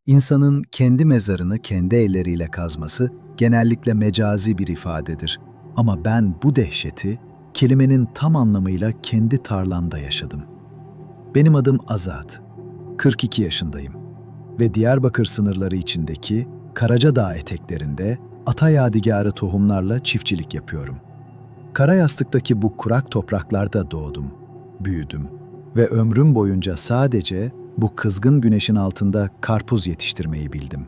İnsanın kendi mezarını kendi elleriyle kazması genellikle mecazi bir ifadedir. Ama ben bu dehşeti kelimenin tam anlamıyla kendi tarlamda yaşadım. Benim adım Azat, 42 yaşındayım ve Diyarbakır sınırları içindeki Karacadağ eteklerinde ata yadigarı tohumlarla çiftçilik yapıyorum. Karayastık'taki bu kurak topraklarda doğdum, büyüdüm ve ömrüm boyunca sadece bu kızgın güneşin altında karpuz yetiştirmeyi bildim.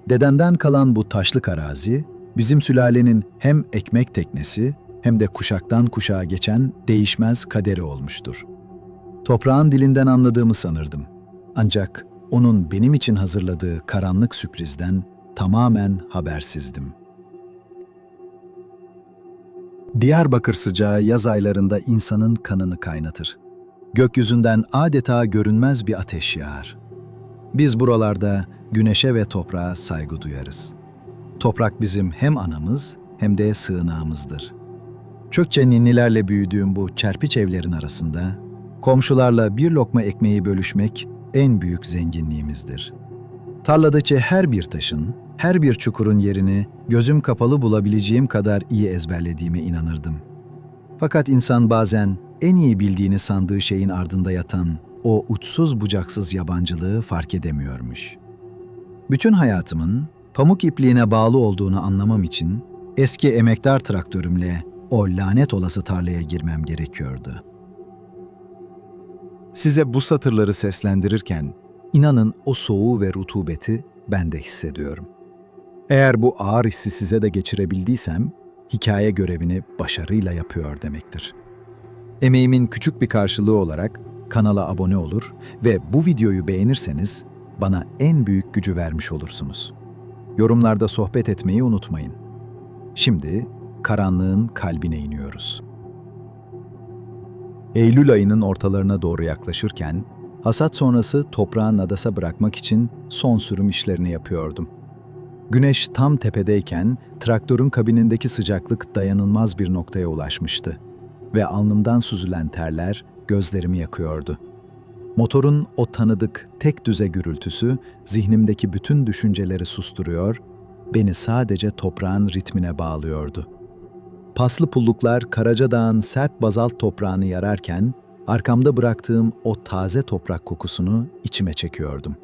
Dedemden kalan bu taşlık arazi, bizim sülalenin hem ekmek teknesi hem de kuşaktan kuşağa geçen değişmez kaderi olmuştur. Toprağın dilinden anladığımı sanırdım. Ancak onun benim için hazırladığı karanlık sürprizden tamamen habersizdim. Diyarbakır sıcağı yaz aylarında insanın kanını kaynatır. Gökyüzünden adeta görünmez bir ateş yağar. Biz buralarda güneşe ve toprağa saygı duyarız. Toprak bizim hem anamız hem de sığınağımızdır. Çökçe ninnilerle büyüdüğüm bu kerpiç evlerin arasında, komşularla bir lokma ekmeği bölüşmek en büyük zenginliğimizdir. Tarladaki her bir taşın, her bir çukurun yerini gözüm kapalı bulabileceğim kadar iyi ezberlediğime inanırdım. Fakat insan bazen en iyi bildiğini sandığı şeyin ardında yatan o uçsuz bucaksız yabancılığı fark edemiyormuş. Bütün hayatımın pamuk ipliğine bağlı olduğunu anlamam için eski emektar traktörümle o lanet olası tarlaya girmem gerekiyordu. Size bu satırları seslendirirken inanın o soğuğu ve rutubeti ben de hissediyorum. Eğer bu ağır hissi size de geçirebildiysem, hikaye görevini başarıyla yapıyor demektir. Emeğimin küçük bir karşılığı olarak kanala abone olur ve bu videoyu beğenirseniz bana en büyük gücü vermiş olursunuz. Yorumlarda sohbet etmeyi unutmayın. Şimdi karanlığın kalbine iniyoruz. Eylül ayının ortalarına doğru yaklaşırken, hasat sonrası toprağı nadasa bırakmak için son sürüm işlerini yapıyordum. Güneş tam tepedeyken traktörün kabinindeki sıcaklık dayanılmaz bir noktaya ulaşmıştı ve alnımdan süzülen terler gözlerimi yakıyordu. Motorun o tanıdık tek düze gürültüsü zihnimdeki bütün düşünceleri susturuyor, beni sadece toprağın ritmine bağlıyordu. Paslı pulluklar Karacadağ'ın sert bazalt toprağını yararken, arkamda bıraktığım o taze toprak kokusunu içime çekiyordum.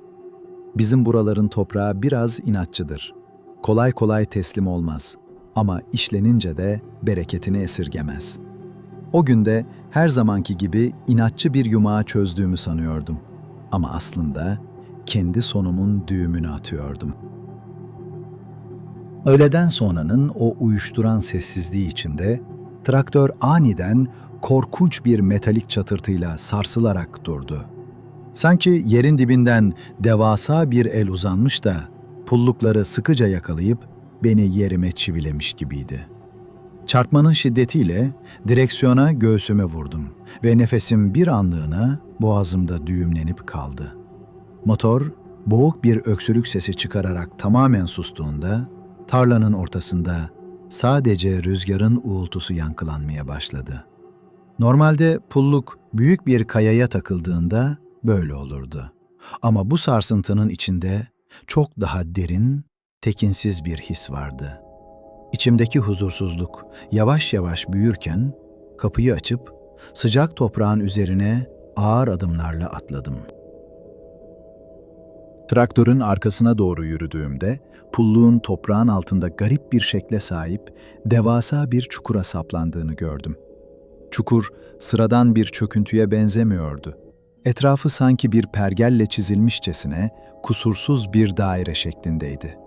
Bizim buraların toprağı biraz inatçıdır. Kolay kolay teslim olmaz ama işlenince de bereketini esirgemez. O günde her zamanki gibi inatçı bir yumağı çözdüğümü sanıyordum. Ama aslında kendi sonumun düğümünü atıyordum. Öğleden sonranın o uyuşturan sessizliği içinde traktör aniden korkunç bir metalik çatırtıyla sarsılarak durdu. Sanki yerin dibinden devasa bir el uzanmış da pullukları sıkıca yakalayıp beni yerime çivilemiş gibiydi. Çarpmanın şiddetiyle direksiyona göğsüme vurdum ve nefesim bir anlığına boğazımda düğümlenip kaldı. Motor boğuk bir öksürük sesi çıkararak tamamen sustuğunda tarlanın ortasında sadece rüzgarın uğultusu yankılanmaya başladı. Normalde pulluk büyük bir kayaya takıldığında böyle olurdu. Ama bu sarsıntının içinde çok daha derin, tekinsiz bir his vardı. İçimdeki huzursuzluk yavaş yavaş büyürken kapıyı açıp sıcak toprağın üzerine ağır adımlarla atladım. Traktörün arkasına doğru yürüdüğümde pulluğun toprağın altında garip bir şekle sahip devasa bir çukura saplandığını gördüm. Çukur sıradan bir çöküntüye benzemiyordu. Etrafı sanki bir pergelle çizilmişçesine kusursuz bir daire şeklindeydi.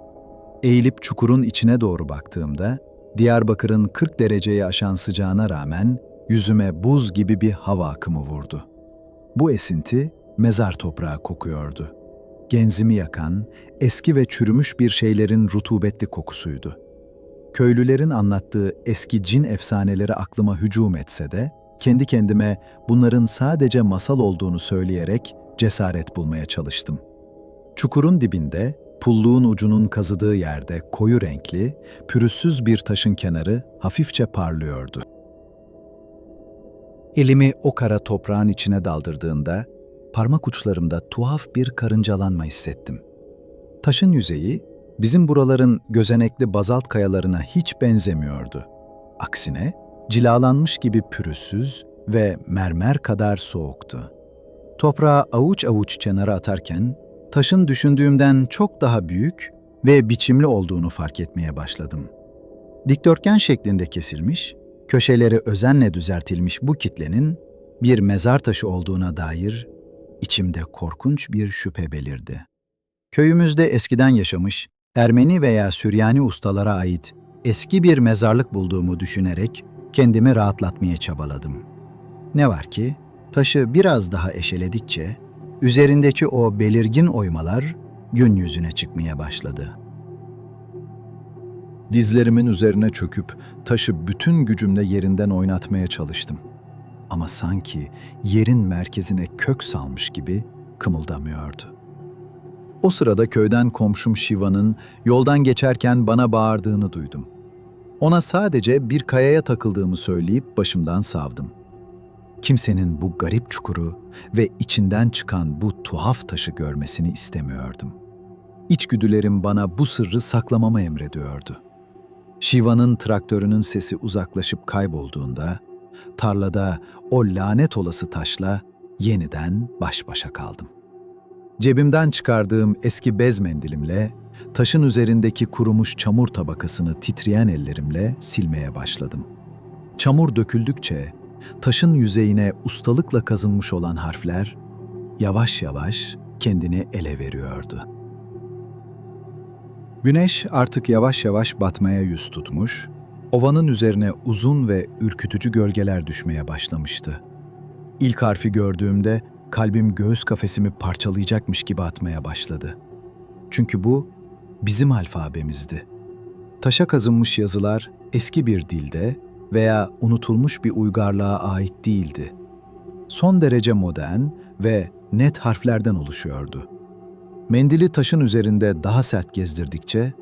Eğilip çukurun içine doğru baktığımda, Diyarbakır'ın 40 dereceyi aşan sıcağına rağmen yüzüme buz gibi bir hava akımı vurdu. Bu esinti mezar toprağı kokuyordu. Genzimi yakan, eski ve çürümüş bir şeylerin rutubetli kokusuydu. Köylülerin anlattığı eski cin efsaneleri aklıma hücum etse de, kendi kendime bunların sadece masal olduğunu söyleyerek cesaret bulmaya çalıştım. Çukurun dibinde, pulluğun ucunun kazıdığı yerde koyu renkli, pürüzsüz bir taşın kenarı hafifçe parlıyordu. Elimi o kara toprağın içine daldırdığında, parmak uçlarımda tuhaf bir karıncalanma hissettim. Taşın yüzeyi, bizim buraların gözenekli bazalt kayalarına hiç benzemiyordu. Aksine, cilalanmış gibi pürüzsüz ve mermer kadar soğuktu. Toprağa avuç avuç kenara atarken, taşın düşündüğümden çok daha büyük ve biçimli olduğunu fark etmeye başladım. Dikdörtgen şeklinde kesilmiş, köşeleri özenle düzeltilmiş bu kitlenin bir mezar taşı olduğuna dair içimde korkunç bir şüphe belirdi. Köyümüzde eskiden yaşamış Ermeni veya Süryani ustalara ait eski bir mezarlık bulduğumu düşünerek kendimi rahatlatmaya çabaladım. Ne var ki taşı biraz daha eşeledikçe üzerindeki o belirgin oymalar gün yüzüne çıkmaya başladı. Dizlerimin üzerine çöküp taşı bütün gücümle yerinden oynatmaya çalıştım. Ama sanki yerin merkezine kök salmış gibi kımıldamıyordu. O sırada köyden komşum Shiva'nın yoldan geçerken bana bağırdığını duydum. Ona sadece bir kayaya takıldığımı söyleyip başımdan savdım. Kimsenin bu garip çukuru ve içinden çıkan bu tuhaf taşı görmesini istemiyordum. İçgüdülerim bana bu sırrı saklamamı emrediyordu. Shiva'nın traktörünün sesi uzaklaşıp kaybolduğunda, tarlada o lanet olası taşla yeniden baş başa kaldım. Cebimden çıkardığım eski bez mendilimle, taşın üzerindeki kurumuş çamur tabakasını titreyen ellerimle silmeye başladım. Çamur döküldükçe, taşın yüzeyine ustalıkla kazınmış olan harfler, yavaş yavaş kendini ele veriyordu. Güneş artık yavaş yavaş batmaya yüz tutmuş, ovanın üzerine uzun ve ürkütücü gölgeler düşmeye başlamıştı. İlk harfi gördüğümde kalbim göğüs kafesimi parçalayacakmış gibi atmaya başladı. Çünkü bu bizim alfabemizdi. Taşa kazınmış yazılar eski bir dilde veya unutulmuş bir uygarlığa ait değildi. Son derece modern ve net harflerden oluşuyordu. Mendili taşın üzerinde daha sert gezdirdikçe,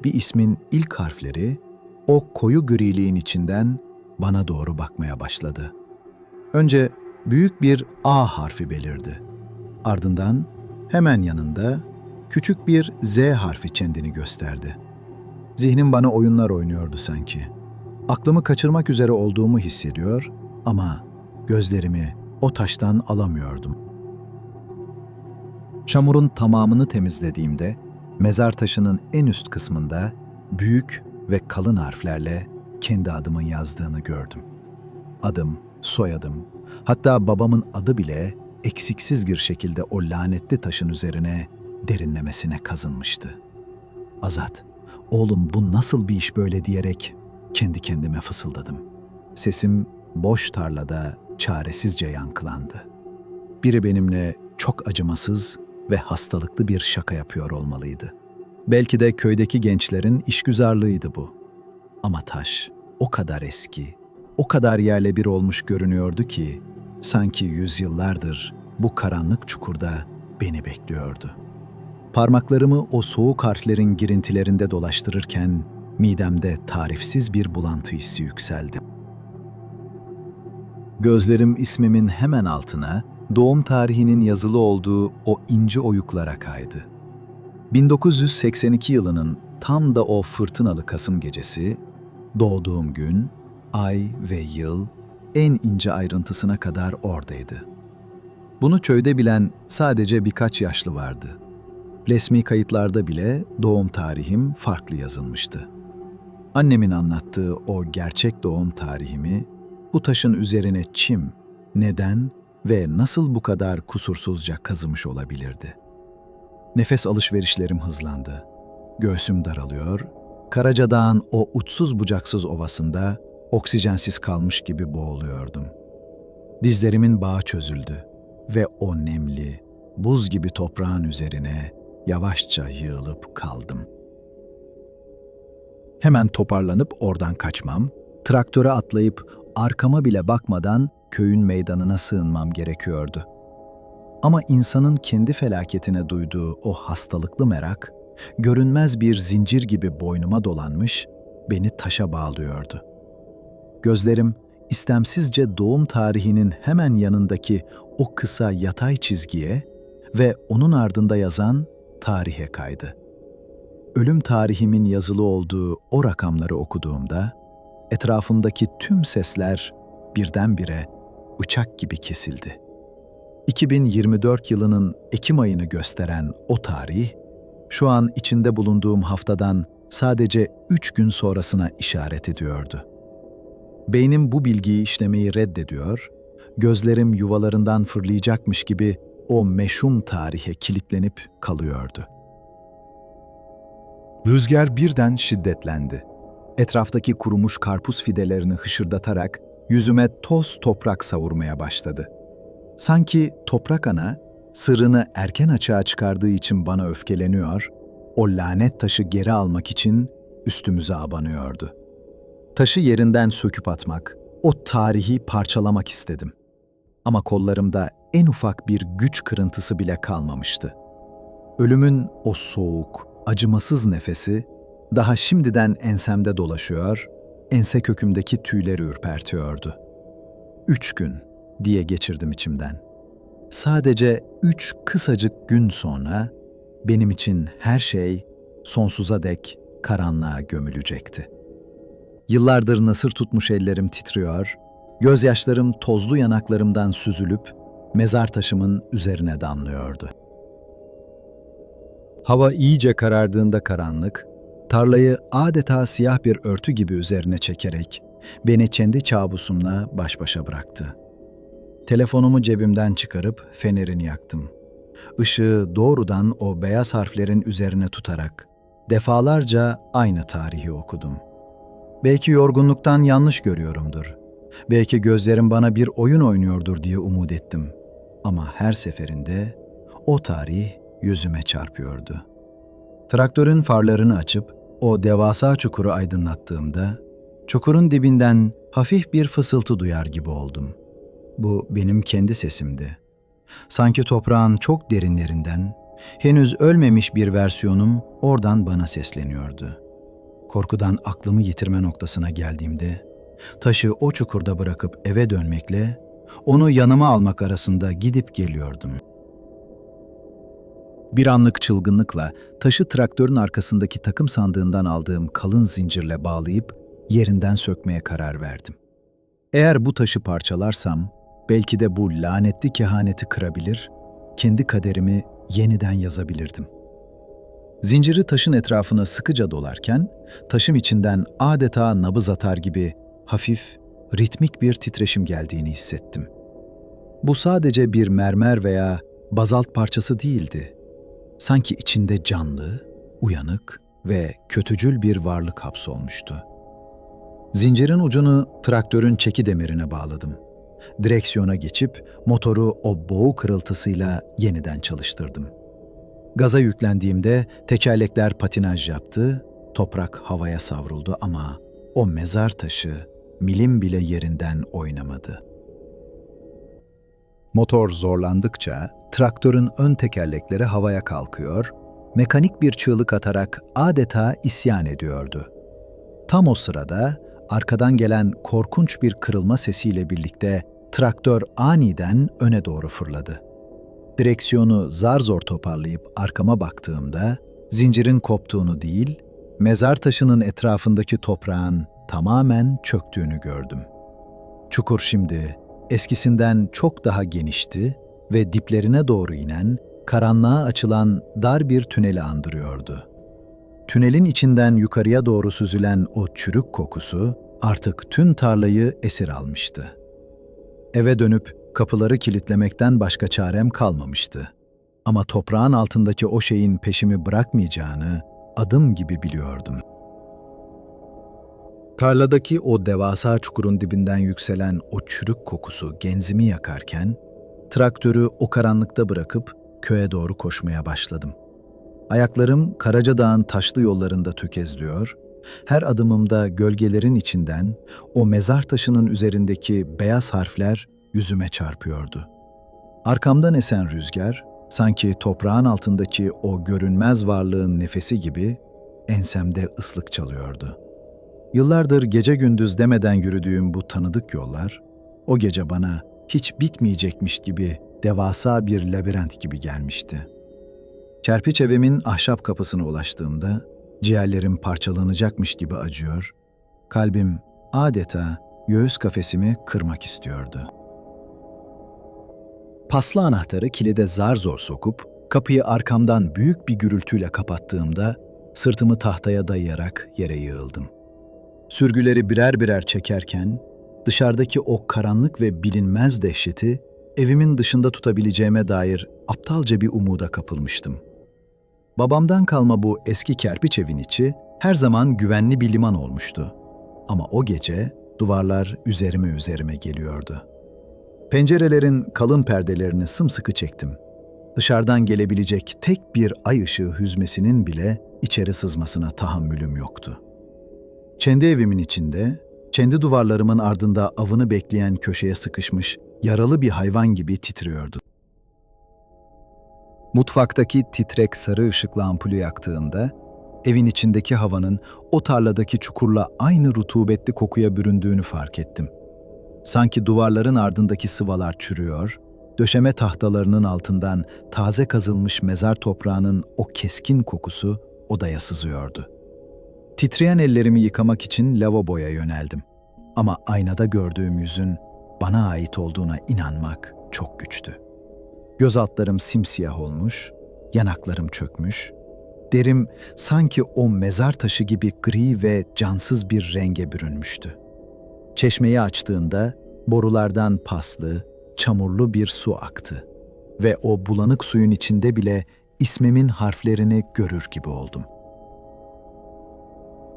bir ismin ilk harfleri o koyu griliğin içinden bana doğru bakmaya başladı. Önce büyük bir A harfi belirdi. Ardından hemen yanında küçük bir Z harfi kendini gösterdi. Zihnim bana oyunlar oynuyordu sanki. Aklımı kaçırmak üzere olduğumu hissediyor ama gözlerimi o taştan alamıyordum. Çamurun tamamını temizlediğimde, mezar taşının en üst kısmında büyük ve kalın harflerle kendi adımın yazdığını gördüm. Adım, soyadım, hatta babamın adı bile eksiksiz bir şekilde o lanetli taşın üzerine derinlemesine kazınmıştı. Azat, oğlum bu nasıl bir iş böyle diyerek kendi kendime fısıldadım. Sesim boş tarlada çaresizce yankılandı. Biri benimle çok acımasız ve hastalıklı bir şaka yapıyor olmalıydı. Belki de köydeki gençlerin işgüzarlığıydı bu. Ama taş o kadar eski, o kadar yerle bir olmuş görünüyordu ki, sanki yüzyıllardır bu karanlık çukurda beni bekliyordu. Parmaklarımı o soğuk harflerin girintilerinde dolaştırırken, midemde tarifsiz bir bulantı hissi yükseldi. Gözlerim ismimin hemen altına, doğum tarihinin yazılı olduğu o ince oyuklara kaydı. 1982 yılının tam da o fırtınalı Kasım gecesi, doğduğum gün, ay ve yıl en ince ayrıntısına kadar oradaydı. Bunu köyde bilen sadece birkaç yaşlı vardı. Resmi kayıtlarda bile doğum tarihim farklı yazılmıştı. Annemin anlattığı o gerçek doğum tarihimi, bu taşın üzerine çim, neden ve nasıl bu kadar kusursuzca kazımış olabilirdi? Nefes alışverişlerim hızlandı. Göğsüm daralıyor, Karacadağ'ın o uçsuz bucaksız ovasında oksijensiz kalmış gibi boğuluyordum. Dizlerimin bağı çözüldü ve o nemli, buz gibi toprağın üzerine yavaşça yığılıp kaldım. Hemen toparlanıp oradan kaçmam, traktöre atlayıp arkama bile bakmadan köyün meydanına sığınmam gerekiyordu. Ama insanın kendi felaketine duyduğu o hastalıklı merak, görünmez bir zincir gibi boynuma dolanmış, beni taşa bağlıyordu. Gözlerim istemsizce doğum tarihinin hemen yanındaki o kısa yatay çizgiye ve onun ardında yazan tarihe kaydı. Ölüm tarihimin yazılı olduğu o rakamları okuduğumda, etrafımdaki tüm sesler birdenbire bıçak gibi kesildi. 2024 yılının Ekim ayını gösteren o tarih, şu an içinde bulunduğum haftadan sadece 3 gün sonrasına işaret ediyordu. Beynim bu bilgiyi işlemeyi reddediyor, gözlerim yuvalarından fırlayacakmış gibi o meşhum tarihe kilitlenip kalıyordu. Rüzgar birden şiddetlendi. Etraftaki kurumuş karpuz fidelerini hışırdatarak yüzüme toz toprak savurmaya başladı. Sanki toprak ana, sırrını erken açığa çıkardığı için bana öfkeleniyor, o lanet taşı geri almak için üstümüze abanıyordu. Taşı yerinden söküp atmak, o tarihi parçalamak istedim. Ama kollarımda en ufak bir güç kırıntısı bile kalmamıştı. Ölümün o soğuk, acımasız nefesi daha şimdiden ensemde dolaşıyor, ense kökümdeki tüyleri ürpertiyordu. 3 gün diye geçirdim içimden. Sadece 3 kısacık gün sonra benim için her şey sonsuza dek karanlığa gömülecekti. Yıllardır nasır tutmuş ellerim titriyor, gözyaşlarım tozlu yanaklarımdan süzülüp mezar taşımın üzerine damlıyordu. Hava iyice karardığında karanlık, tarlayı adeta siyah bir örtü gibi üzerine çekerek beni kendi kabusumla baş başa bıraktı. Telefonumu cebimden çıkarıp fenerini yaktım. Işığı doğrudan o beyaz harflerin üzerine tutarak defalarca aynı tarihi okudum. Belki yorgunluktan yanlış görüyorumdur. Belki gözlerim bana bir oyun oynuyordur diye umut ettim. Ama her seferinde o tarih yüzüme çarpıyordu. Traktörün farlarını açıp o devasa çukuru aydınlattığımda, çukurun dibinden hafif bir fısıltı duyar gibi oldum. Bu benim kendi sesimdi. Sanki toprağın çok derinlerinden, henüz ölmemiş bir versiyonum oradan bana sesleniyordu. Korkudan aklımı yitirme noktasına geldiğimde, taşı o çukurda bırakıp eve dönmekle, onu yanıma almak arasında gidip geliyordum. Bir anlık çılgınlıkla taşı traktörün arkasındaki takım sandığından aldığım kalın zincirle bağlayıp yerinden sökmeye karar verdim. Eğer bu taşı parçalarsam, belki de bu lanetli kehaneti kırabilir, kendi kaderimi yeniden yazabilirdim. Zinciri taşın etrafına sıkıca dolarken, taşın içinden adeta nabız atar gibi hafif, ritmik bir titreşim geldiğini hissettim. Bu sadece bir mermer veya bazalt parçası değildi. Sanki içinde canlı, uyanık ve kötücül bir varlık hapsolmuştu. Zincirin ucunu traktörün çeki demirine bağladım. Direksiyona geçip motoru o boğuk kırıltısıyla yeniden çalıştırdım. Gaza yüklendiğimde tekerlekler patinaj yaptı, toprak havaya savruldu ama o mezar taşı milim bile yerinden oynamadı. Motor zorlandıkça traktörün ön tekerlekleri havaya kalkıyor, mekanik bir çığlık atarak adeta isyan ediyordu. Tam o sırada arkadan gelen korkunç bir kırılma sesiyle birlikte traktör aniden öne doğru fırladı. Direksiyonu zar zor toparlayıp arkama baktığımda zincirin koptuğunu değil, mezar taşının etrafındaki toprağın tamamen çöktüğünü gördüm. Çukur şimdi eskisinden çok daha genişti ve diplerine doğru inen, karanlığa açılan dar bir tüneli andırıyordu. Tünelin içinden yukarıya doğru süzülen o çürük kokusu artık tüm tarlayı esir almıştı. Eve dönüp kapıları kilitlemekten başka çarem kalmamıştı. Ama toprağın altındaki o şeyin peşimi bırakmayacağını adım gibi biliyordum. Tarladaki o devasa çukurun dibinden yükselen o çürük kokusu genzimi yakarken, traktörü o karanlıkta bırakıp köye doğru koşmaya başladım. Ayaklarım Karacadağ'ın taşlı yollarında tökezliyor, her adımımda gölgelerin içinden o mezar taşının üzerindeki beyaz harfler yüzüme çarpıyordu. Arkamdan esen rüzgar, sanki toprağın altındaki o görünmez varlığın nefesi gibi ensemde ıslık çalıyordu. Yıllardır gece gündüz demeden yürüdüğüm bu tanıdık yollar, o gece bana hiç bitmeyecekmiş gibi devasa bir labirent gibi gelmişti. Kerpiç evimin ahşap kapısına ulaştığımda ciğerlerim parçalanacakmış gibi acıyor, kalbim adeta göğüs kafesimi kırmak istiyordu. Paslı anahtarı kilide zar zor sokup kapıyı arkamdan büyük bir gürültüyle kapattığımda sırtımı tahtaya dayayarak yere yığıldım. Sürgüleri birer birer çekerken dışarıdaki o karanlık ve bilinmez dehşeti evimin dışında tutabileceğime dair aptalca bir umuda kapılmıştım. Babamdan kalma bu eski kerpiç evin içi her zaman güvenli bir liman olmuştu. Ama o gece duvarlar üzerime geliyordu. Pencerelerin kalın perdelerini sımsıkı çektim. Dışarıdan gelebilecek tek bir ay ışığı hüzmesinin bile içeri sızmasına tahammülüm yoktu. Kendi evimin içinde, kendi duvarlarımın ardında avını bekleyen köşeye sıkışmış yaralı bir hayvan gibi titriyordu. Mutfaktaki titrek sarı ışıklı ampulü yaktığımda, evin içindeki havanın o tarladaki çukurla aynı rutubetli kokuya büründüğünü fark ettim. Sanki duvarların ardındaki sıvalar çürüyor, döşeme tahtalarının altından taze kazılmış mezar toprağının o keskin kokusu odaya sızıyordu. Titreyen ellerimi yıkamak için lavaboya yöneldim. Ama aynada gördüğüm yüzün bana ait olduğuna inanmak çok güçtü. Göz altlarım simsiyah olmuş, yanaklarım çökmüş, derim sanki o mezar taşı gibi gri ve cansız bir renge bürünmüştü. Çeşmeyi açtığında borulardan paslı, çamurlu bir su aktı ve o bulanık suyun içinde bile ismimin harflerini görür gibi oldum.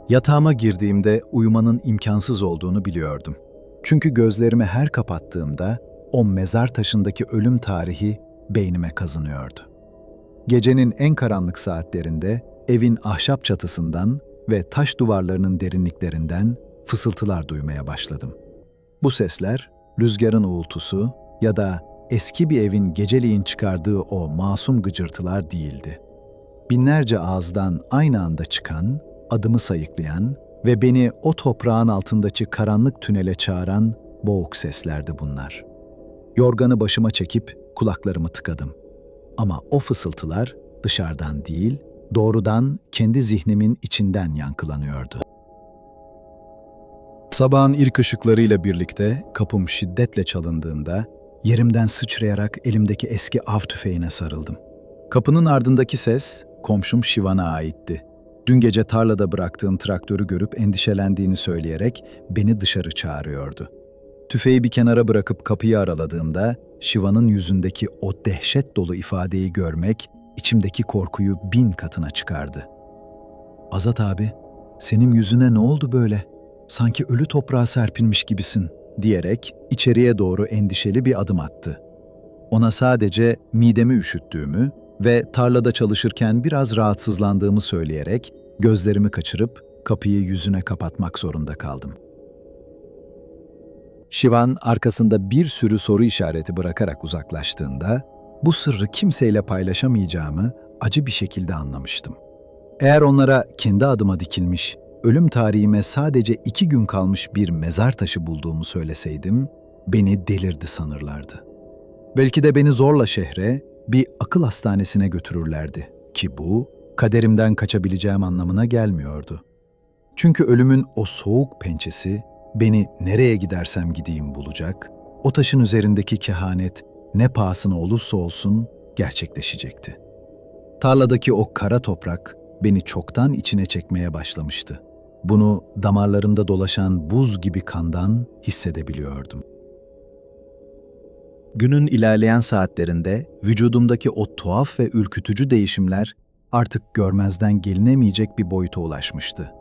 Yatağıma girdiğimde uyumanın imkansız olduğunu biliyordum. Çünkü gözlerimi her kapattığımda o mezar taşındaki ölüm tarihi beynime kazınıyordu. Gecenin en karanlık saatlerinde evin ahşap çatısından ve taş duvarlarının derinliklerinden fısıltılar duymaya başladım. Bu sesler rüzgarın uğultusu ya da eski bir evin geceleyin çıkardığı o masum gıcırtılar değildi. Binlerce ağızdan aynı anda çıkan, adımı sayıklayan ve beni o toprağın altındaki karanlık tünele çağıran boğuk seslerdi bunlar. Yorganı başıma çekip kulaklarımı tıkadım. Ama o fısıltılar dışarıdan değil, doğrudan kendi zihnimin içinden yankılanıyordu. Sabahın ilk ışıklarıyla birlikte kapım şiddetle çalındığında yerimden sıçrayarak elimdeki eski av tüfeğine sarıldım. Kapının ardındaki ses komşum Şivan'a aitti. Dün gece tarlada bıraktığım traktörü görüp endişelendiğini söyleyerek beni dışarı çağırıyordu. Tüfeği bir kenara bırakıp kapıyı araladığımda Şivan'ın yüzündeki o dehşet dolu ifadeyi görmek içimdeki korkuyu 1000 katına çıkardı. "Azat abi, senin yüzüne ne oldu böyle? Sanki ölü toprağa serpilmiş gibisin," diyerek içeriye doğru endişeli bir adım attı. Ona sadece midemi üşüttüğümü ve tarlada çalışırken biraz rahatsızlandığımı söyleyerek gözlerimi kaçırıp kapıyı yüzüne kapatmak zorunda kaldım. Şivan arkasında bir sürü soru işareti bırakarak uzaklaştığında bu sırrı kimseyle paylaşamayacağımı acı bir şekilde anlamıştım. Eğer onlara kendi adıma dikilmiş, ölüm tarihime sadece 2 gün kalmış bir mezar taşı bulduğumu söyleseydim, beni delirdi sanırlardı. Belki de beni zorla şehre, bir akıl hastanesine götürürlerdi ki bu, kaderimden kaçabileceğim anlamına gelmiyordu. Çünkü ölümün o soğuk pençesi beni nereye gidersem gideyim bulacak, o taşın üzerindeki kehanet ne pahasına olursa olsun gerçekleşecekti. Tarladaki o kara toprak beni çoktan içine çekmeye başlamıştı. Bunu damarlarımda dolaşan buz gibi kandan hissedebiliyordum. Günün ilerleyen saatlerinde vücudumdaki o tuhaf ve ürkütücü değişimler artık görmezden gelinemeyecek bir boyuta ulaşmıştı.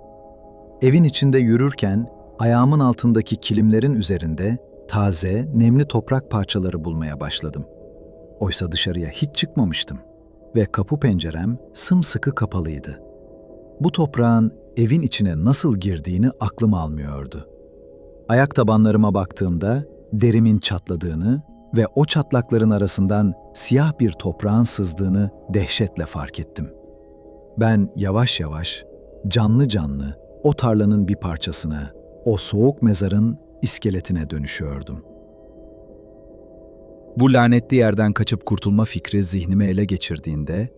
Evin içinde yürürken ayağımın altındaki kilimlerin üzerinde taze, nemli toprak parçaları bulmaya başladım. Oysa dışarıya hiç çıkmamıştım ve kapı pencerem sımsıkı kapalıydı. Bu toprağın evin içine nasıl girdiğini aklım almıyordu. Ayak tabanlarıma baktığımda derimin çatladığını ve o çatlakların arasından siyah bir toprağın sızdığını dehşetle fark ettim. Ben yavaş yavaş, canlı canlı o tarlanın bir parçasına, o soğuk mezarın iskeletine dönüşüyordum. Bu lanetli yerden kaçıp kurtulma fikri zihnimi ele geçirdiğinde,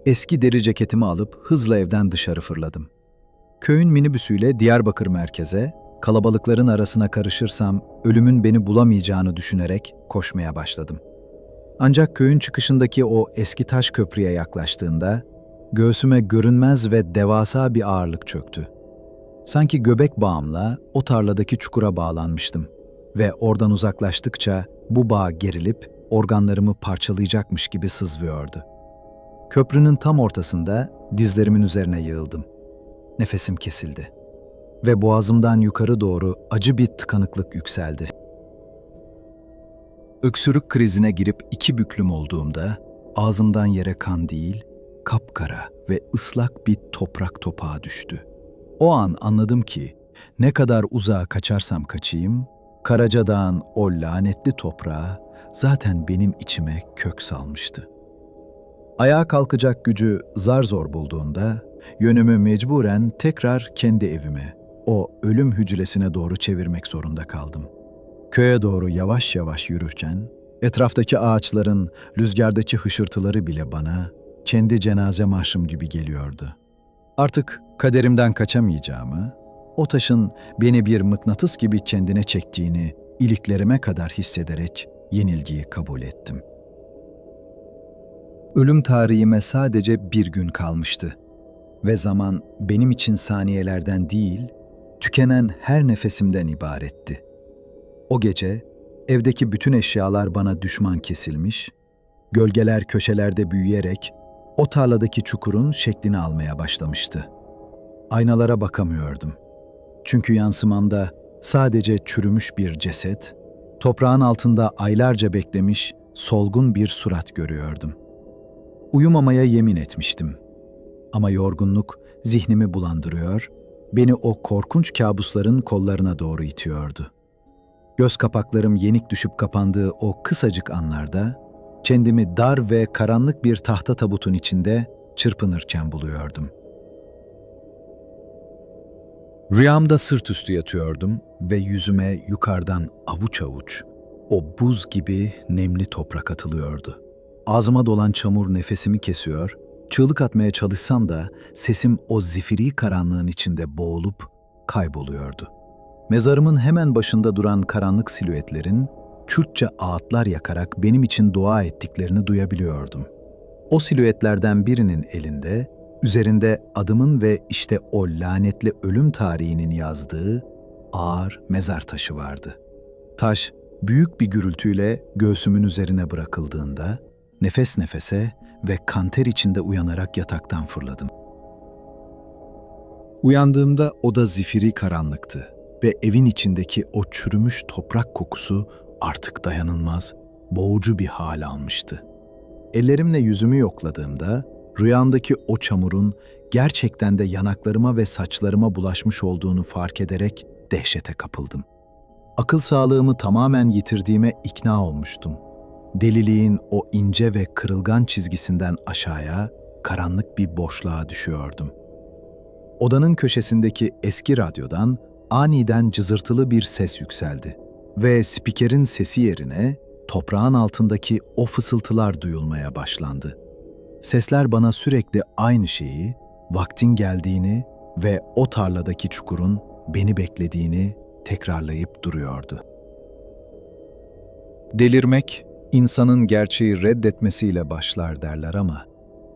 Eski deri ceketimi alıp hızla evden dışarı fırladım. Köyün minibüsüyle Diyarbakır merkeze, kalabalıkların arasına karışırsam ölümün beni bulamayacağını düşünerek koşmaya başladım. Ancak köyün çıkışındaki o eski taş köprüye yaklaştığında göğsüme görünmez ve devasa bir ağırlık çöktü. Sanki göbek bağımla o tarladaki çukura bağlanmıştım ve oradan uzaklaştıkça bu bağ gerilip organlarımı parçalayacakmış gibi sızlıyordu. Köprünün tam ortasında dizlerimin üzerine yığıldım. Nefesim kesildi ve boğazımdan yukarı doğru acı bir tıkanıklık yükseldi. Öksürük krizine girip iki büklüm olduğumda ağzımdan yere kan değil, kapkara ve ıslak bir toprak topağı düştü. O an anladım ki ne kadar uzağa kaçarsam kaçayım, Karacadağ'ın o lanetli toprağı zaten benim içime kök salmıştı. Ayağa kalkacak gücü zar zor bulduğumda yönümü mecburen tekrar kendi evime, o ölüm hücresine doğru çevirmek zorunda kaldım. Köye doğru yavaş yavaş yürürken etraftaki ağaçların rüzgardaki hışırtıları bile bana kendi cenaze marşım gibi geliyordu. Artık kaderimden kaçamayacağımı, o taşın beni bir mıknatıs gibi kendine çektiğini iliklerime kadar hissederek yenilgiyi kabul ettim. Ölüm tarihime sadece bir gün kalmıştı ve zaman benim için saniyelerden değil, tükenen her nefesimden ibaretti. O gece evdeki bütün eşyalar bana düşman kesilmiş, gölgeler köşelerde büyüyerek o tarladaki çukurun şeklini almaya başlamıştı. Aynalara bakamıyordum. Çünkü yansımamda sadece çürümüş bir ceset, toprağın altında aylarca beklemiş solgun bir surat görüyordum. Uyumamaya yemin etmiştim. Ama yorgunluk zihnimi bulandırıyor, beni o korkunç kabusların kollarına doğru itiyordu. Göz kapaklarım yenik düşüp kapandığı o kısacık anlarda, kendimi dar ve karanlık bir tahta tabutun içinde çırpınırken buluyordum. Rüyamda sırt üstü yatıyordum ve yüzüme yukarıdan avuç avuç o buz gibi nemli toprak atılıyordu. Ağzıma dolan çamur nefesimi kesiyor, çığlık atmaya çalışsam da sesim o zifiri karanlığın içinde boğulup kayboluyordu. Mezarımın hemen başında duran karanlık silüetlerin çutça ağıtlar yakarak benim için dua ettiklerini duyabiliyordum. O silüetlerden birinin elinde, üzerinde adımın ve işte o lanetli ölüm tarihinin yazdığı ağır mezar taşı vardı. Taş büyük bir gürültüyle göğsümün üzerine bırakıldığında nefes nefese ve kanter içinde uyanarak yataktan fırladım. Uyandığımda oda zifiri karanlıktı ve evin içindeki o çürümüş toprak kokusu artık dayanılmaz, boğucu bir hal almıştı. Ellerimle yüzümü yokladığımda rüyamdaki o çamurun gerçekten de yanaklarıma ve saçlarıma bulaşmış olduğunu fark ederek dehşete kapıldım. Akıl sağlığımı tamamen yitirdiğime ikna olmuştum. Deliliğin o ince ve kırılgan çizgisinden aşağıya karanlık bir boşluğa düşüyordum. Odanın köşesindeki eski radyodan aniden cızırtılı bir ses yükseldi ve spikerin sesi yerine toprağın altındaki o fısıltılar duyulmaya başlandı. Sesler bana sürekli aynı şeyi, vaktin geldiğini ve o tarladaki çukurun beni beklediğini tekrarlayıp duruyordu. Delirmek, insanın gerçeği reddetmesiyle başlar derler ama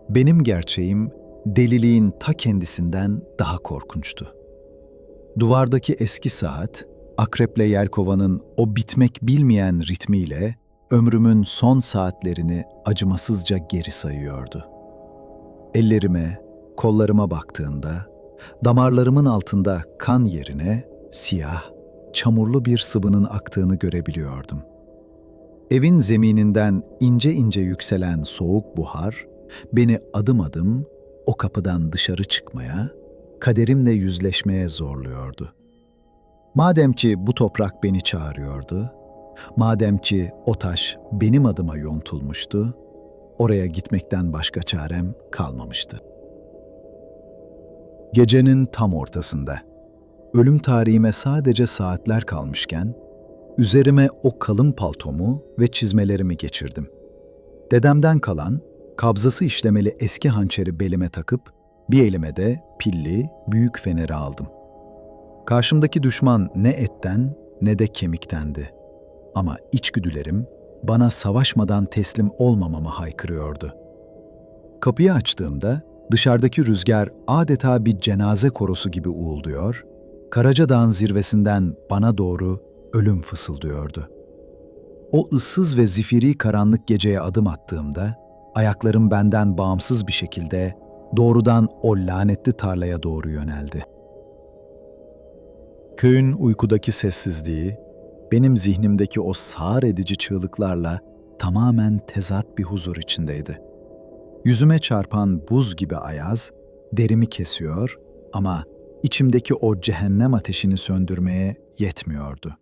benim gerçeğim deliliğin ta kendisinden daha korkunçtu. Duvardaki eski saat, Akrep'le Yelkova'nın o bitmek bilmeyen ritmiyle ömrümün son saatlerini acımasızca geri sayıyordu. Ellerime, kollarıma baktığında, damarlarımın altında kan yerine siyah, çamurlu bir sıvının aktığını görebiliyordum. Evin zemininden ince ince yükselen soğuk buhar, beni adım adım o kapıdan dışarı çıkmaya, kaderimle yüzleşmeye zorluyordu. Madem ki bu toprak beni çağırıyordu, madem ki o taş benim adıma yontulmuştu, oraya gitmekten başka çarem kalmamıştı. Gecenin tam ortasında, ölüm tarihime sadece saatler kalmışken, üzerime o kalın paltomu ve çizmelerimi geçirdim. Dedemden kalan, Kabzası işlemeli eski hançeri belime takıp, bir elime de pilli, büyük feneri aldım. Karşımdaki düşman ne etten ne de kemiktendi. Ama içgüdülerim bana savaşmadan teslim olmamamı haykırıyordu. Kapıyı açtığımda dışarıdaki rüzgar adeta bir cenaze korosu gibi uğulduyor, Karacadağ'ın zirvesinden bana doğru ölüm fısıldıyordu. O ıssız ve zifiri karanlık geceye adım attığımda, ayaklarım benden bağımsız bir şekilde doğrudan o lanetli tarlaya doğru yöneldi. Köyün uykudaki sessizliği, benim zihnimdeki o sağır edici çığlıklarla tamamen tezat bir huzur içindeydi. Yüzüme çarpan buz gibi ayaz, derimi kesiyor ama içimdeki o cehennem ateşini söndürmeye yetmiyordu.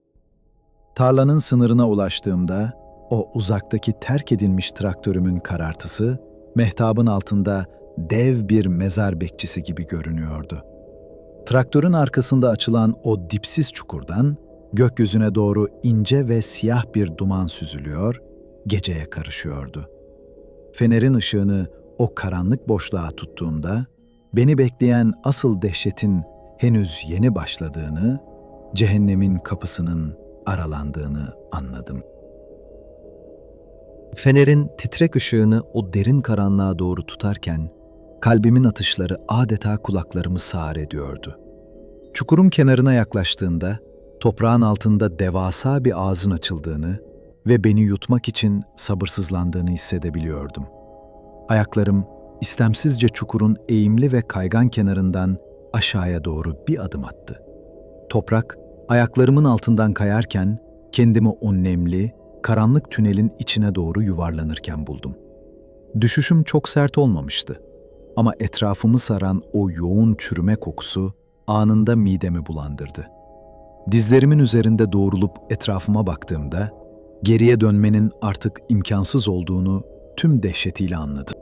Tarlanın sınırına ulaştığımda, o uzaktaki terk edilmiş traktörümün karartısı, mehtabın altında dev bir mezar bekçisi gibi görünüyordu. Traktörün arkasında açılan o dipsiz çukurdan, gökyüzüne doğru ince ve siyah bir duman süzülüyor, geceye karışıyordu. Fenerin ışığını o karanlık boşluğa tuttuğumda, beni bekleyen asıl dehşetin henüz yeni başladığını, cehennemin kapısının aralandığını anladım. Fenerin titrek ışığını o derin karanlığa doğru tutarken, kalbimin atışları adeta kulaklarımı sağır ediyordu. Çukurun kenarına yaklaştığında, toprağın altında devasa bir ağzın açıldığını ve beni yutmak için sabırsızlandığını hissedebiliyordum. Ayaklarım istemsizce çukurun eğimli ve kaygan kenarından aşağıya doğru bir adım attı. Toprak, ayaklarımın altından kayarken kendimi o nemli, karanlık tünelin içine doğru yuvarlanırken buldum. Düşüşüm çok sert olmamıştı ama etrafımı saran o yoğun çürüme kokusu anında midemi bulandırdı. Dizlerimin üzerinde doğrulup etrafıma baktığımda, geriye dönmenin artık imkansız olduğunu tüm dehşetiyle anladım.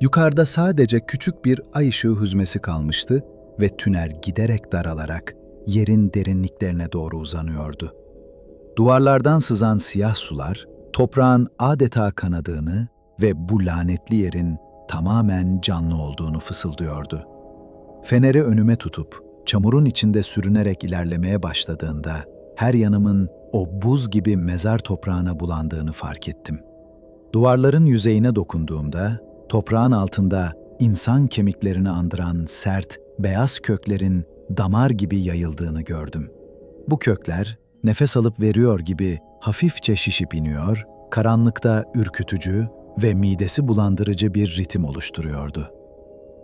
Yukarıda sadece küçük bir ay ışığı hüzmesi kalmıştı ve tünel giderek daralarak yerin derinliklerine doğru uzanıyordu. Duvarlardan sızan siyah sular, toprağın adeta kanadığını ve bu lanetli yerin tamamen canlı olduğunu fısıldıyordu. Feneri önüme tutup, çamurun içinde sürünerek ilerlemeye başladığında, her yanımın o buz gibi mezar toprağına bulandığını fark ettim. Duvarların yüzeyine dokunduğumda, toprağın altında insan kemiklerini andıran sert, beyaz köklerin damar gibi yayıldığını gördüm. Bu kökler, nefes alıp veriyor gibi hafifçe şişip iniyor, karanlıkta ürkütücü ve midesi bulandırıcı bir ritim oluşturuyordu.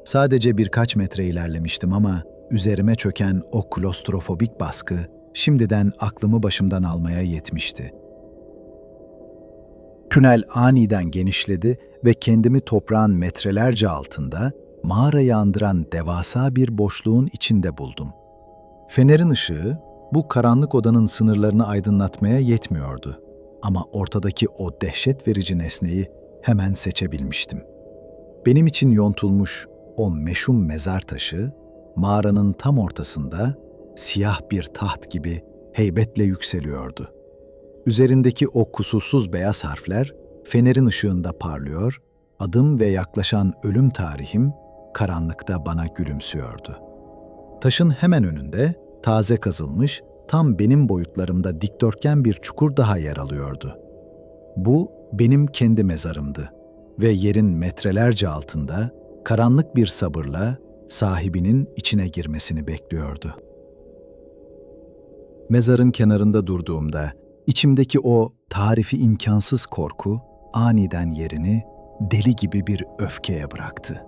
Sadece birkaç metre ilerlemiştim ama üzerime çöken o klostrofobik baskı şimdiden aklımı başımdan almaya yetmişti. Tünel aniden genişledi ve kendimi toprağın metrelerce altında, mağarayı andıran devasa bir boşluğun içinde buldum. Fenerin ışığı, bu karanlık odanın sınırlarını aydınlatmaya yetmiyordu. Ama ortadaki o dehşet verici nesneyi hemen seçebilmiştim. Benim için yontulmuş o meşhum mezar taşı, mağaranın tam ortasında siyah bir taht gibi heybetle yükseliyordu. Üzerindeki o kusursuz beyaz harfler fenerin ışığında parlıyor, adım ve yaklaşan ölüm tarihim karanlıkta bana gülümsüyordu. Taşın hemen önünde taze kazılmış, tam benim boyutlarımda dikdörtgen bir çukur daha yer alıyordu. Bu benim kendi mezarımdı ve yerin metrelerce altında karanlık bir sabırla sahibinin içine girmesini bekliyordu. Mezarın kenarında durduğumda içimdeki o tarifi imkansız korku aniden yerini deli gibi bir öfkeye bıraktı.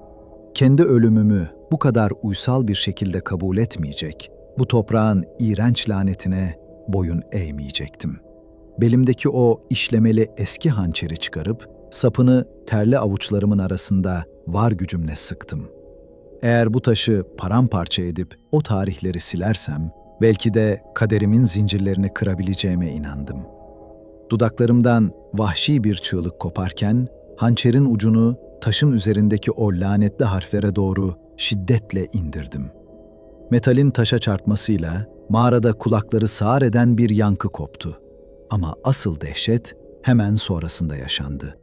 Kendi ölümümü bu kadar uysal bir şekilde kabul etmeyecek, bu toprağın iğrenç lanetine boyun eğmeyecektim. Belimdeki o işlemeli eski hançeri çıkarıp sapını terli avuçlarımın arasında var gücümle sıktım. Eğer bu taşı paramparça edip o tarihleri silersem, belki de kaderimin zincirlerini kırabileceğime inandım. Dudaklarımdan vahşi bir çığlık koparken, hançerin ucunu taşın üzerindeki o lanetli harflere doğru şiddetle indirdim. Metalin taşa çarpmasıyla mağarada kulakları sağır eden bir yankı koptu. Ama asıl dehşet hemen sonrasında yaşandı.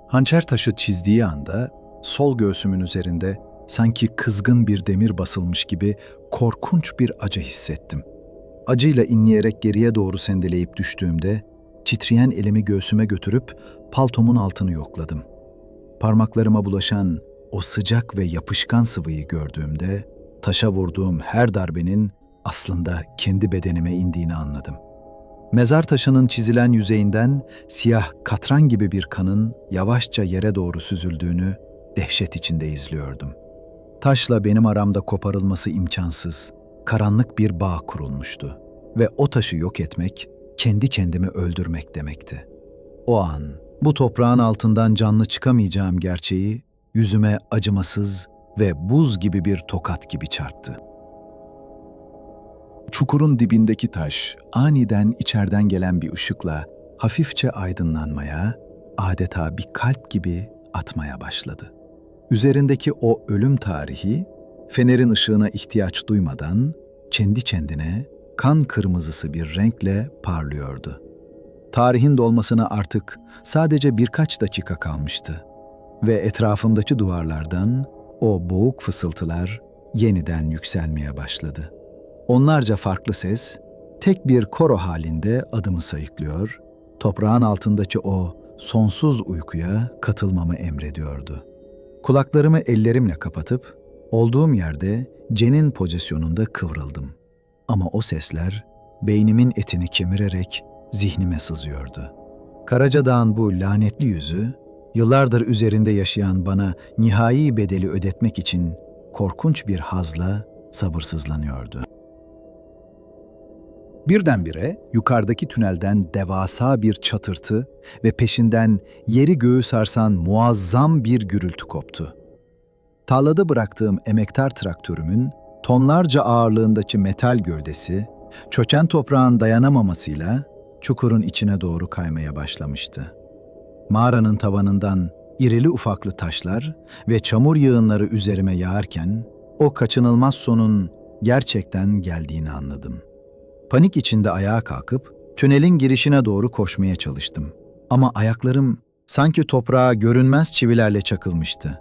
Hançer taşı çizdiği anda sol göğsümün üzerinde sanki kızgın bir demir basılmış gibi korkunç bir acı hissettim. Acıyla inleyerek geriye doğru sendeleyip düştüğümde titreyen elimi göğsüme götürüp paltomun altını yokladım. Parmaklarıma bulaşan o sıcak ve yapışkan sıvıyı gördüğümde taşa vurduğum her darbenin aslında kendi bedenime indiğini anladım. Mezar taşının çizilen yüzeyinden siyah katran gibi bir kanın yavaşça yere doğru süzüldüğünü dehşet içinde izliyordum. Taşla benim aramda koparılması imkansız, karanlık bir bağ kurulmuştu ve o taşı yok etmek, kendi kendimi öldürmek demekti. O an, bu toprağın altından canlı çıkamayacağım gerçeği yüzüme acımasız ve buz gibi bir tokat gibi çarptı. Çukurun dibindeki taş aniden içeriden gelen bir ışıkla hafifçe aydınlanmaya, adeta bir kalp gibi atmaya başladı. Üzerindeki o ölüm tarihi, fenerin ışığına ihtiyaç duymadan kendi kendine kan kırmızısı bir renkle parlıyordu. Tarihin dolmasına artık sadece birkaç dakika kalmıştı ve etrafımdaki duvarlardan o boğuk fısıltılar yeniden yükselmeye başladı. Onlarca farklı ses, tek bir koro halinde adımı sayıklıyor, toprağın altındaki o sonsuz uykuya katılmamı emrediyordu. Kulaklarımı ellerimle kapatıp, olduğum yerde cenin pozisyonunda kıvrıldım. Ama o sesler, beynimin etini kemirerek zihnime sızıyordu. Karacadağ'ın bu lanetli yüzü, yıllardır üzerinde yaşayan bana nihai bedeli ödetmek için korkunç bir hazla sabırsızlanıyordu. Birdenbire yukarıdaki tünelden devasa bir çatırtı ve peşinden yeri göğü sarsan muazzam bir gürültü koptu. Tarlada bıraktığım emektar traktörümün tonlarca ağırlığındaki metal gövdesi, çöken toprağın dayanamamasıyla çukurun içine doğru kaymaya başlamıştı. Mağaranın tavanından irili ufaklı taşlar ve çamur yığınları üzerime yağarken o kaçınılmaz sonun gerçekten geldiğini anladım. Panik içinde ayağa kalkıp tünelin girişine doğru koşmaya çalıştım. Ama ayaklarım sanki toprağa görünmez çivilerle çakılmıştı.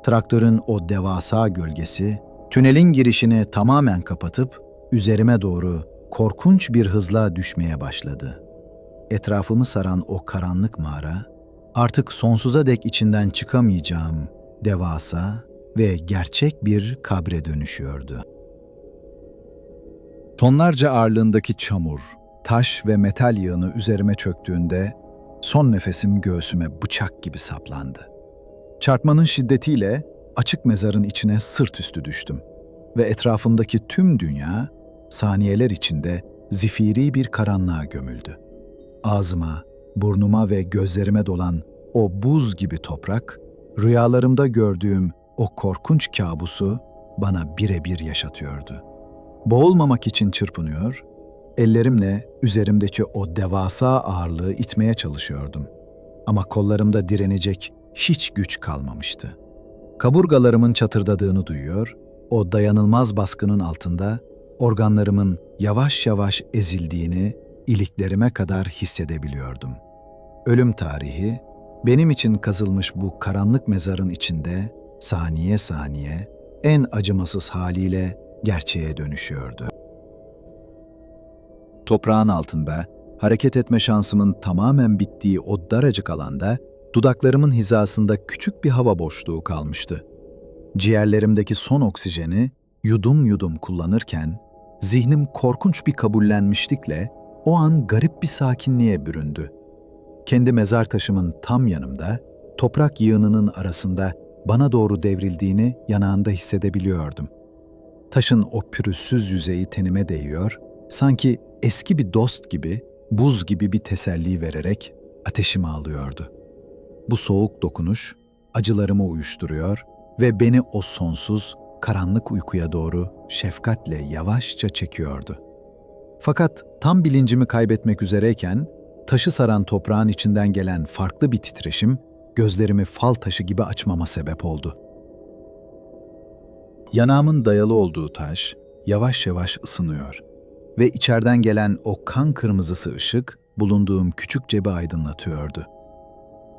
Traktörün o devasa gölgesi tünelin girişini tamamen kapatıp üzerime doğru korkunç bir hızla düşmeye başladı. Etrafımı saran o karanlık mağara artık sonsuza dek içinden çıkamayacağım devasa ve gerçek bir kabre dönüşüyordu. Tonlarca ağırlığındaki çamur, taş ve metal yığını üzerime çöktüğünde son nefesim göğsüme bıçak gibi saplandı. Çarpmanın şiddetiyle açık mezarın içine sırt üstü düştüm ve etrafımdaki tüm dünya saniyeler içinde zifiri bir karanlığa gömüldü. Ağzıma, burnuma ve gözlerime dolan o buz gibi toprak, rüyalarımda gördüğüm o korkunç kabusu bana birebir yaşatıyordu. Boğulmamak için çırpınıyor, ellerimle üzerimdeki o devasa ağırlığı itmeye çalışıyordum. Ama kollarımda direnecek hiç güç kalmamıştı. Kaburgalarımın çatırdadığını duyuyor, o dayanılmaz baskının altında organlarımın yavaş yavaş ezildiğini iliklerime kadar hissedebiliyordum. Ölüm tarihi, benim için kazılmış bu karanlık mezarın içinde saniye saniye en acımasız haliyle gerçeğe dönüşüyordu. Toprağın altında hareket etme şansımın tamamen bittiği o daracık alanda dudaklarımın hizasında küçük bir hava boşluğu kalmıştı. Ciğerlerimdeki son oksijeni yudum yudum kullanırken zihnim korkunç bir kabullenmişlikle o an garip bir sakinliğe büründü. Kendi mezar taşımın tam yanımda, toprak yığınının arasında bana doğru devrildiğini yanağında hissedebiliyordum. Taşın o pürüzsüz yüzeyi tenime değiyor, sanki eski bir dost gibi, buz gibi bir teselli vererek ateşimi alıyordu. Bu soğuk dokunuş acılarımı uyuşturuyor ve beni o sonsuz, karanlık uykuya doğru şefkatle yavaşça çekiyordu. Fakat tam bilincimi kaybetmek üzereyken, taşı saran toprağın içinden gelen farklı bir titreşim, gözlerimi fal taşı gibi açmama sebep oldu. Yanağımın dayalı olduğu taş yavaş yavaş ısınıyor ve içeriden gelen o kan kırmızısı ışık bulunduğum küçük cebi aydınlatıyordu.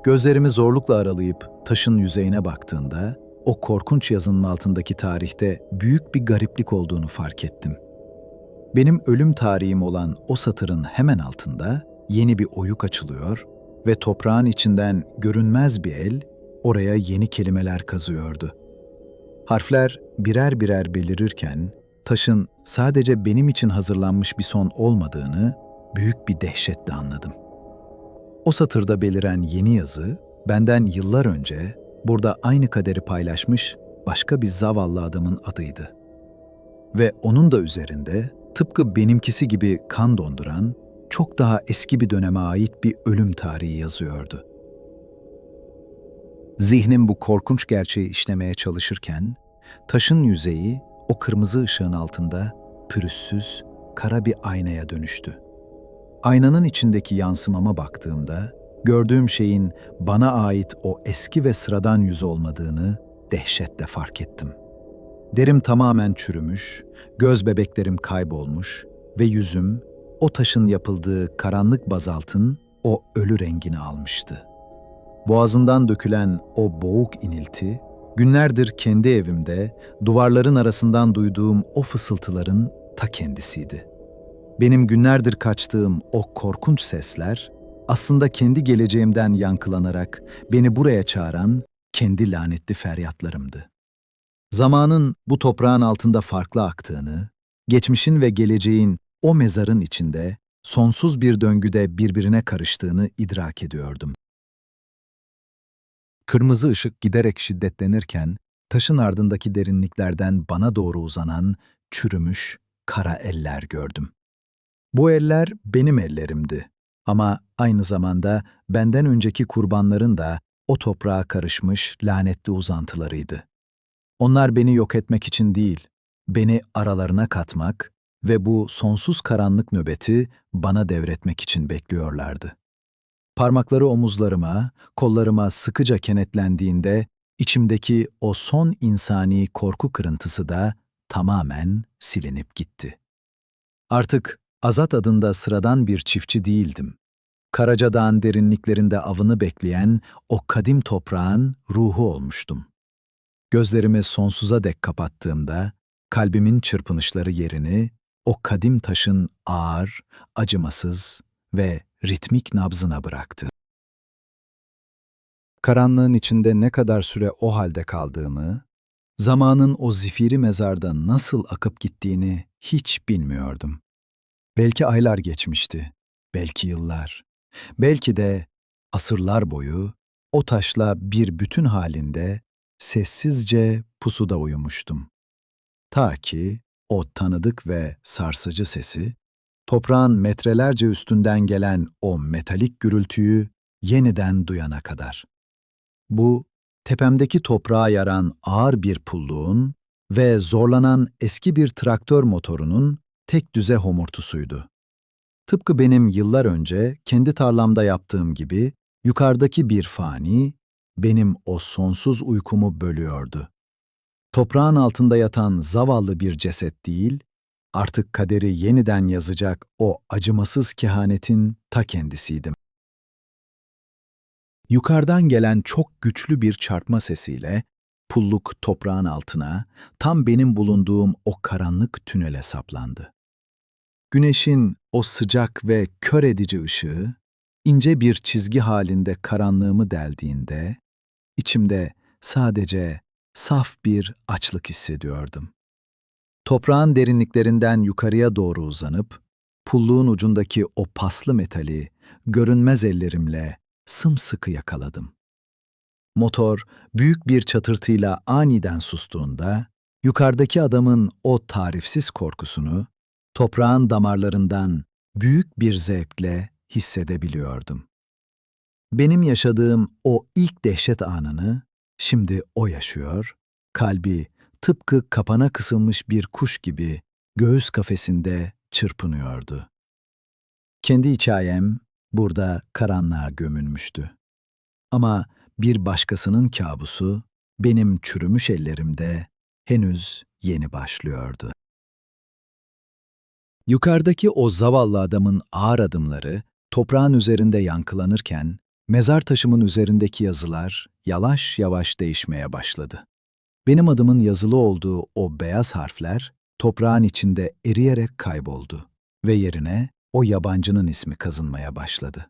Gözlerimi zorlukla aralayıp taşın yüzeyine baktığımda, o korkunç yazının altındaki tarihte büyük bir gariplik olduğunu fark ettim. Benim ölüm tarihim olan o satırın hemen altında yeni bir oyuk açılıyor ve toprağın içinden görünmez bir el oraya yeni kelimeler kazıyordu. Harfler birer birer belirirken taşın sadece benim için hazırlanmış bir son olmadığını büyük bir dehşetle anladım. O satırda beliren yeni yazı benden yıllar önce burada aynı kaderi paylaşmış başka bir zavallı adamın adıydı. Ve onun da üzerinde tıpkı benimkisi gibi kan donduran, çok daha eski bir döneme ait bir ölüm tarihi yazıyordu. Zihnim bu korkunç gerçeği işlemeye çalışırken, taşın yüzeyi o kırmızı ışığın altında pürüzsüz, kara bir aynaya dönüştü. Aynanın içindeki yansımama baktığımda, gördüğüm şeyin bana ait o eski ve sıradan yüz olmadığını dehşetle fark ettim. Derim tamamen çürümüş, göz bebeklerim kaybolmuş ve yüzüm o taşın yapıldığı karanlık bazaltın o ölü rengini almıştı. Boğazından dökülen o boğuk inilti, günlerdir kendi evimde duvarların arasından duyduğum o fısıltıların ta kendisiydi. Benim günlerdir kaçtığım o korkunç sesler, aslında kendi geleceğimden yankılanarak beni buraya çağıran kendi lanetli feryatlarımdı. Zamanın bu toprağın altında farklı aktığını, geçmişin ve geleceğin o mezarın içinde sonsuz bir döngüde birbirine karıştığını idrak ediyordum. Kırmızı ışık giderek şiddetlenirken, taşın ardındaki derinliklerden bana doğru uzanan, çürümüş, kara eller gördüm. Bu eller benim ellerimdi ama aynı zamanda benden önceki kurbanların da o toprağa karışmış lanetli uzantılarıydı. Onlar beni yok etmek için değil, beni aralarına katmak ve bu sonsuz karanlık nöbeti bana devretmek için bekliyorlardı. Parmakları omuzlarıma, kollarıma sıkıca kenetlendiğinde içimdeki o son insani korku kırıntısı da tamamen silinip gitti. Artık Azat adında sıradan bir çiftçi değildim. Karacadağ'ın derinliklerinde avını bekleyen o kadim toprağın ruhu olmuştum. Gözlerimi sonsuza dek kapattığımda, kalbimin çırpınışları yerini o kadim taşın ağır, acımasız ve ritmik nabzına bıraktı. Karanlığın içinde ne kadar süre o halde kaldığımı, zamanın o zifiri mezarda nasıl akıp gittiğini hiç bilmiyordum. Belki aylar geçmişti, belki yıllar, belki de asırlar boyu o taşla bir bütün halinde sessizce pusuda uyumuştum. Ta ki o tanıdık ve sarsıcı sesi, toprağın metrelerce üstünden gelen o metalik gürültüyü yeniden duyana kadar. Bu, tepemdeki toprağa yaran ağır bir pulluğun ve zorlanan eski bir traktör motorunun tek düze homurtusuydu. Tıpkı benim yıllar önce kendi tarlamda yaptığım gibi yukarıdaki bir fani benim o sonsuz uykumu bölüyordu. Toprağın altında yatan zavallı bir ceset değil, artık kaderi yeniden yazacak o acımasız kehanetin ta kendisiydim. Yukarıdan gelen çok güçlü bir çarpma sesiyle pulluk toprağın altına, tam benim bulunduğum o karanlık tünele saplandı. Güneşin o sıcak ve kör edici ışığı, ince bir çizgi halinde karanlığımı deldiğinde, içimde sadece saf bir açlık hissediyordum. Toprağın derinliklerinden yukarıya doğru uzanıp, pulluğun ucundaki o paslı metali görünmez ellerimle sımsıkı yakaladım. Motor büyük bir çatırtıyla aniden sustuğunda, yukarıdaki adamın o tarifsiz korkusunu toprağın damarlarından büyük bir zevkle hissedebiliyordum. Benim yaşadığım o ilk dehşet anını şimdi o yaşıyor, kalbi tıpkı kapana kısılmış bir kuş gibi göğüs kafesinde çırpınıyordu. Kendi hikayem burada karanlığa gömülmüştü. Ama bir başkasının kabusu benim çürümüş ellerimde henüz yeni başlıyordu. Yukarıdaki o zavallı adamın ağır adımları toprağın üzerinde yankılanırken Mezar taşımın üzerindeki yazılar yavaş yavaş değişmeye başladı. Benim adımın yazılı olduğu o beyaz harfler toprağın içinde eriyerek kayboldu ve yerine o yabancının ismi kazınmaya başladı.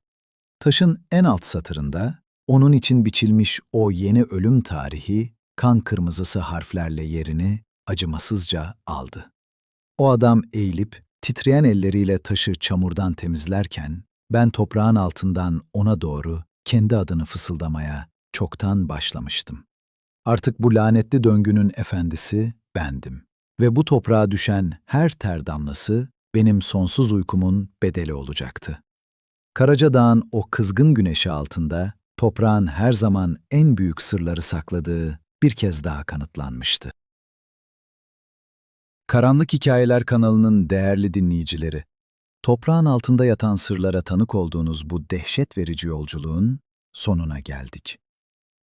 Taşın en alt satırında onun için biçilmiş o yeni ölüm tarihi kan kırmızısı harflerle yerini acımasızca aldı. O adam eğilip titreyen elleriyle taşı çamurdan temizlerken ben toprağın altından ona doğru kendi adını fısıldamaya çoktan başlamıştım. Artık bu lanetli döngünün efendisi bendim ve bu toprağa düşen her ter damlası benim sonsuz uykumun bedeli olacaktı. Karaca Dağ'ın o kızgın güneşi altında toprağın her zaman en büyük sırları sakladığı bir kez daha kanıtlanmıştı. Karanlık Hikayeler kanalının değerli dinleyicileri, toprağın altında yatan sırlara tanık olduğunuz bu dehşet verici yolculuğun sonuna geldik.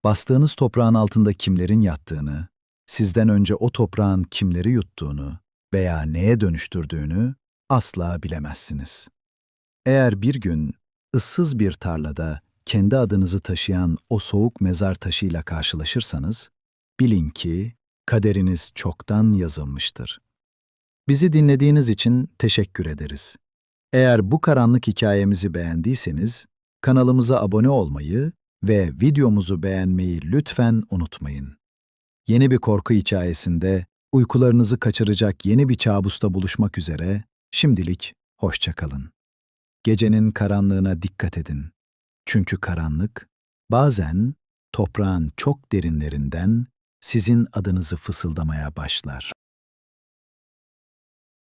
Bastığınız toprağın altında kimlerin yattığını, sizden önce o toprağın kimleri yuttuğunu veya neye dönüştürdüğünü asla bilemezsiniz. Eğer bir gün ıssız bir tarlada kendi adınızı taşıyan o soğuk mezar taşıyla karşılaşırsanız, bilin ki kaderiniz çoktan yazılmıştır. Bizi dinlediğiniz için teşekkür ederiz. Eğer bu karanlık hikayemizi beğendiyseniz, kanalımıza abone olmayı ve videomuzu beğenmeyi lütfen unutmayın. Yeni bir korku hikayesinde uykularınızı kaçıracak yeni bir kabusta buluşmak üzere, şimdilik hoşça kalın. Gecenin karanlığına dikkat edin. Çünkü karanlık, bazen toprağın çok derinlerinden sizin adınızı fısıldamaya başlar.